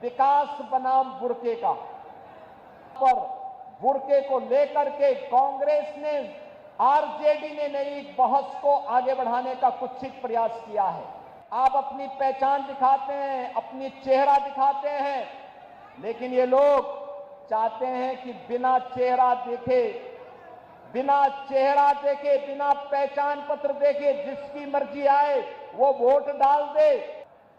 विकास बनाम बुरके का, पर बुरके को लेकर के कांग्रेस ने, आरजेडी ने नई बहस को आगे बढ़ाने का कुत्सित प्रयास किया है। आप अपनी पहचान दिखाते हैं, अपनी चेहरा दिखाते हैं, लेकिन ये लोग चाहते हैं कि बिना चेहरा देखे, बिना पहचान पत्र देखे जिसकी मर्जी आए वो वोट डाल दे।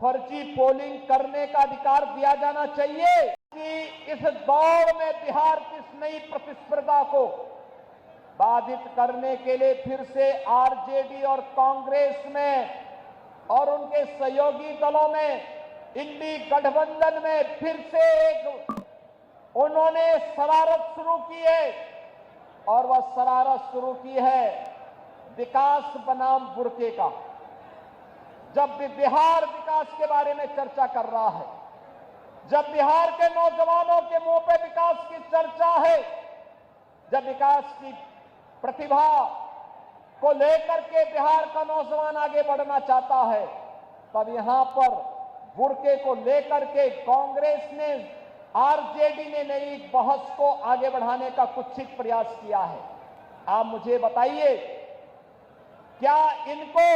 फर्जी पोलिंग करने का अधिकार दिया जाना चाहिए कि इस दौर में बिहार की इस नई प्रतिस्पर्धा को बाधित करने के लिए फिर से आरजेडी और कांग्रेस में और उनके सहयोगी दलों में, इंडी गठबंधन में फिर से एक उन्होंने शरारत शुरू की है, और वह शरारत शुरू की है विकास बनाम बुरके का। जब भी बिहार विकास के बारे में चर्चा कर रहा है, जब बिहार के नौजवानों के मुंह पे विकास की चर्चा है, जब विकास की प्रतिभा को लेकर के बिहार का नौजवान आगे बढ़ना चाहता है, तब यहां पर बुरके को लेकर के कांग्रेस ने, आरजेडी ने नई बहस को आगे बढ़ाने का कुत्सित प्रयास किया है। आप मुझे बताइए, क्या इनको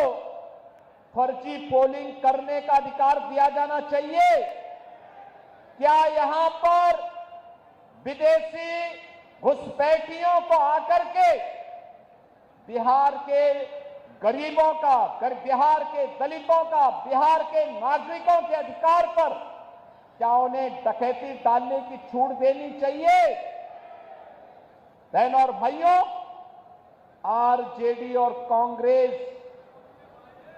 फर्जी पोलिंग करने का अधिकार दिया जाना चाहिए? क्या यहां पर विदेशी घुसपैठियों को आकर के बिहार के गरीबों का, बिहार के दलितों का, बिहार के नागरिकों के अधिकार पर क्या उन्हें डकैती डालने की छूट देनी चाहिए? बहनों और भाइयों, आरजेडी और कांग्रेस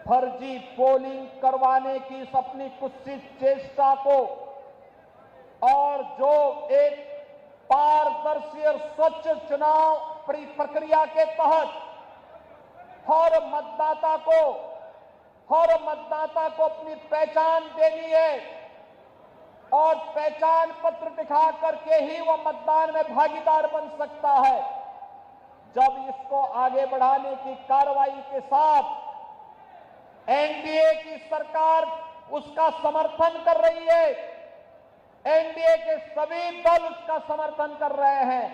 फर्जी पोलिंग करवाने की इस अपनी कुत्सित चेष्टा को, और जो एक पारदर्शी और स्वच्छ चुनाव प्रक्रिया के तहत हर मतदाता को अपनी पहचान देनी है, और पहचान पत्र दिखा करके ही वह मतदान में भागीदार बन सकता है। जब इसको आगे बढ़ाने की कार्रवाई के साथ एनडीए की सरकार उसका समर्थन कर रही है, एनडीए के सभी दल उसका समर्थन कर रहे हैं,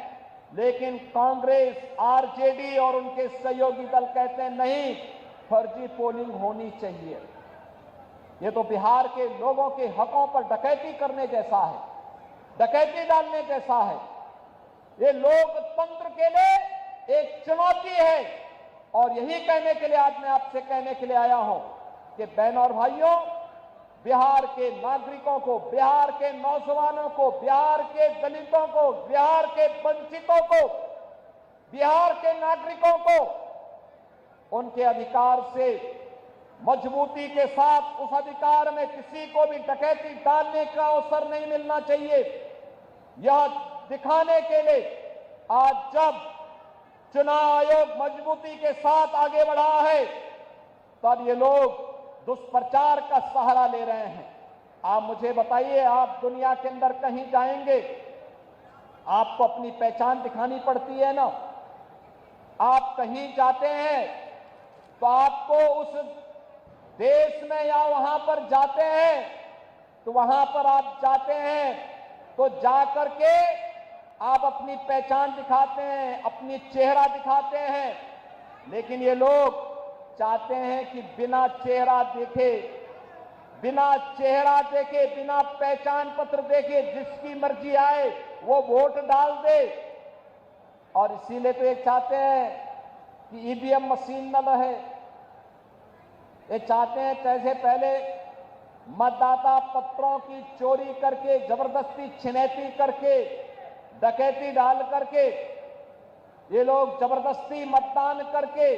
लेकिन कांग्रेस, आरजेडी और उनके सहयोगी दल कहते हैं नहीं, फर्जी पोलिंग होनी चाहिए। ये तो बिहार के लोगों के हकों पर डकैती करने जैसा है, डकैती डालने जैसा है। ये लोकतंत्र के लिए एक चुनौती है, और यही कहने के लिए आज मैं आपसे कहने के लिए आया हूं कि बहनों और भाइयों, बिहार के नागरिकों को, बिहार के नौजवानों को, बिहार के दलितों को, बिहार के वंचितों को, बिहार के नागरिकों को उनके अधिकार से मजबूती के साथ, उस अधिकार में किसी को भी डकैती डालने का अवसर नहीं मिलना चाहिए। यह दिखाने के लिए आज जब चुनाव आयोग मजबूती के साथ आगे बढ़ा है, तब ये लोग दुष्प्रचार का सहारा ले रहे हैं। आप मुझे बताइए, आप दुनिया के अंदर कहीं जाएंगे, आपको अपनी पहचान दिखानी पड़ती है ना। आप कहीं जाते हैं तो आपको उस देश में या वहां पर जाते हैं, तो वहां पर आप जाते हैं तो जाकर के आप अपनी पहचान दिखाते हैं, अपनी चेहरा दिखाते हैं, लेकिन ये लोग चाहते हैं कि बिना चेहरा देखे, बिना पहचान पत्र देखे जिसकी मर्जी आए वो वोट डाल दे। और इसीलिए तो ये चाहते हैं कि ईवीएम मशीन न रहे। ये चाहते हैं जैसे पहले मतदाता पत्रों की चोरी करके, जबरदस्ती छिनैती करके, डकैती डाल करके ये लोग जबरदस्ती मतदान करके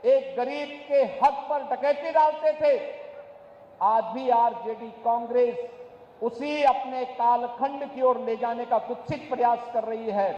एक गरीब के हक पर डकैती डालते थे। आज भी आरजेडी, कांग्रेस उसी अपने कालखंड की ओर ले जाने का कुत्सित प्रयास कर रही है।